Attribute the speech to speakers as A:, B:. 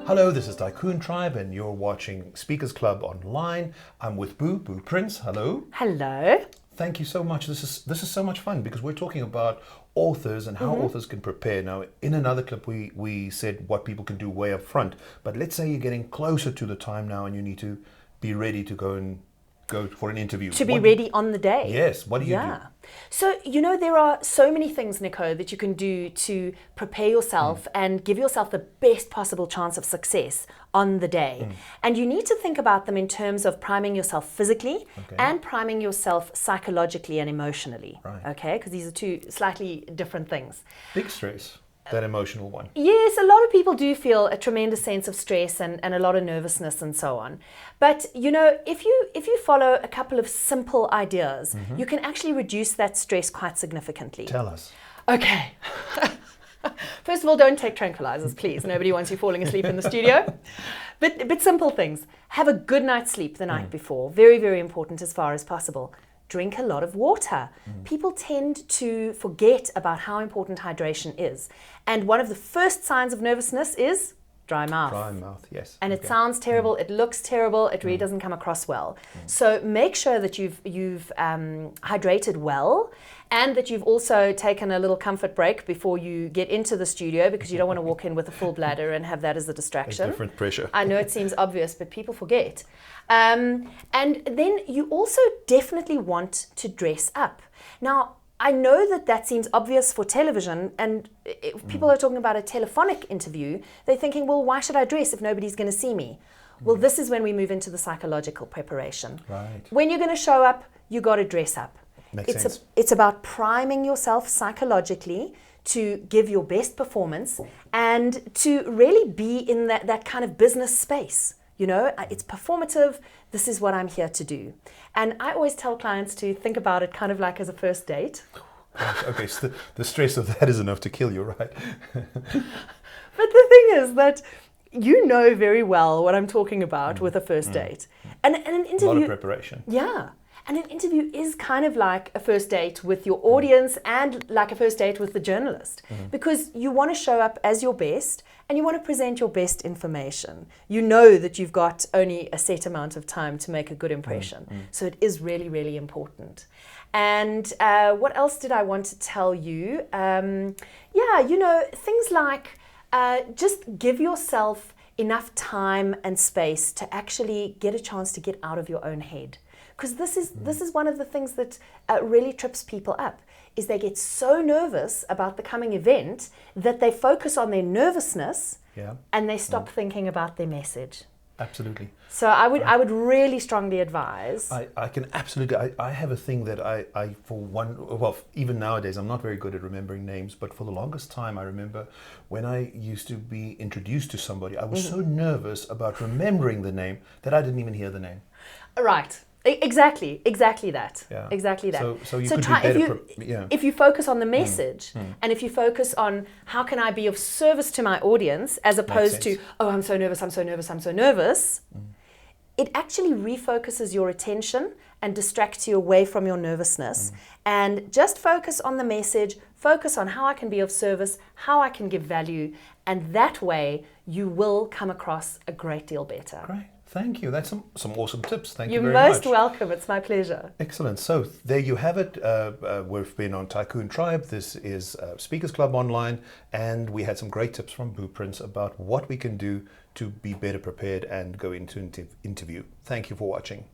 A: Hello, this is Tycoon Tribe and you're watching Speakers Club online. I'm with Boo Prince. Hello.
B: Hello.
A: Thank you so much. This is so much fun because we're talking about authors and how authors can prepare. Now, in another clip, we said what people can do way up front. But let's say you're getting closer to the time now and you need to be ready to go for an interview.
B: To be ready on the day.
A: Yes. What do you do?
B: So, there are so many things, Nico, that you can do to prepare yourself and give yourself the best possible chance of success on the day. And you need to think about them in terms of priming yourself physically and priming yourself psychologically and emotionally.
A: Right.
B: Okay? Because these are two slightly different things.
A: Big stress. That emotional one.
B: Yes, a lot of people do feel a tremendous sense of stress and a lot of nervousness and so on. But, if you follow a couple of simple ideas, you can actually reduce that stress quite significantly.
A: Tell us.
B: Okay. First of all, don't take tranquilizers, please. Nobody wants you falling asleep in the studio. But simple things. Have a good night's sleep the night before. Very, very important as far as possible. Drink a lot of water. People tend to forget about how important hydration is. And one of the first signs of nervousness is dry mouth.
A: Dry mouth, yes.
B: And it sounds terrible, it looks terrible, it really doesn't come across well. So make sure that you've hydrated well and that you've also taken a little comfort break before you get into the studio because you don't want to walk in with a full bladder and have that as a distraction.
A: A different pressure.
B: I know it seems obvious, but people forget. And then you also definitely want to dress up. Now, I know that seems obvious for television, and if people are talking about a telephonic interview, they're thinking, well, why should I dress if nobody's going to see me? Well, this is when we move into the psychological preparation.
A: Right.
B: When you're going to show up, you got to dress up.
A: Makes sense.
B: It's about priming yourself psychologically to give your best performance and to really be in that kind of business space. It's performative. This is what I'm here to do. And I always tell clients to think about it kind of like as a first date.
A: Okay, so the stress of that is enough to kill you, right?
B: But the thing is that you know very well what I'm talking about with a first date. And an interview...
A: A lot of preparation.
B: Yeah. And an interview is kind of like a first date with your audience and like a first date with the journalist. Because you want to show up as your best and you want to present your best information. You know that you've got only a set amount of time to make a good impression. So it is really, really important. And what else did I want to tell you? Things like just give yourself enough time and space to actually get a chance to get out of your own head. Because this is one of the things that really trips people up, is they get so nervous about the coming event that they focus on their nervousness and they stop thinking about their message.
A: Absolutely.
B: So I would really strongly advise.
A: I can absolutely. I have a thing that I for one. Well, even nowadays, I'm not very good at remembering names. But for the longest time, I remember when I used to be introduced to somebody, I was so nervous about remembering the name that I didn't even hear the name.
B: Right. Exactly that.
A: Yeah.
B: Exactly that.
A: So you could be better.
B: If you focus on the message and if you focus on how can I be of service to my audience as opposed to, oh, I'm so nervous, it actually refocuses your attention and distracts you away from your nervousness. And just focus on the message, focus on how I can be of service, how I can give value, and that way you will come across a great deal better.
A: Great. Thank you. That's some awesome tips. Thank you very
B: much. You're
A: much.
B: most welcome. It's my pleasure.
A: Excellent. So there you have it. We've been on Tycoon Tribe. This is Speakers Club Online, and we had some great tips from Boo Prince about what we can do to be better prepared and go into an interview. Thank you for watching.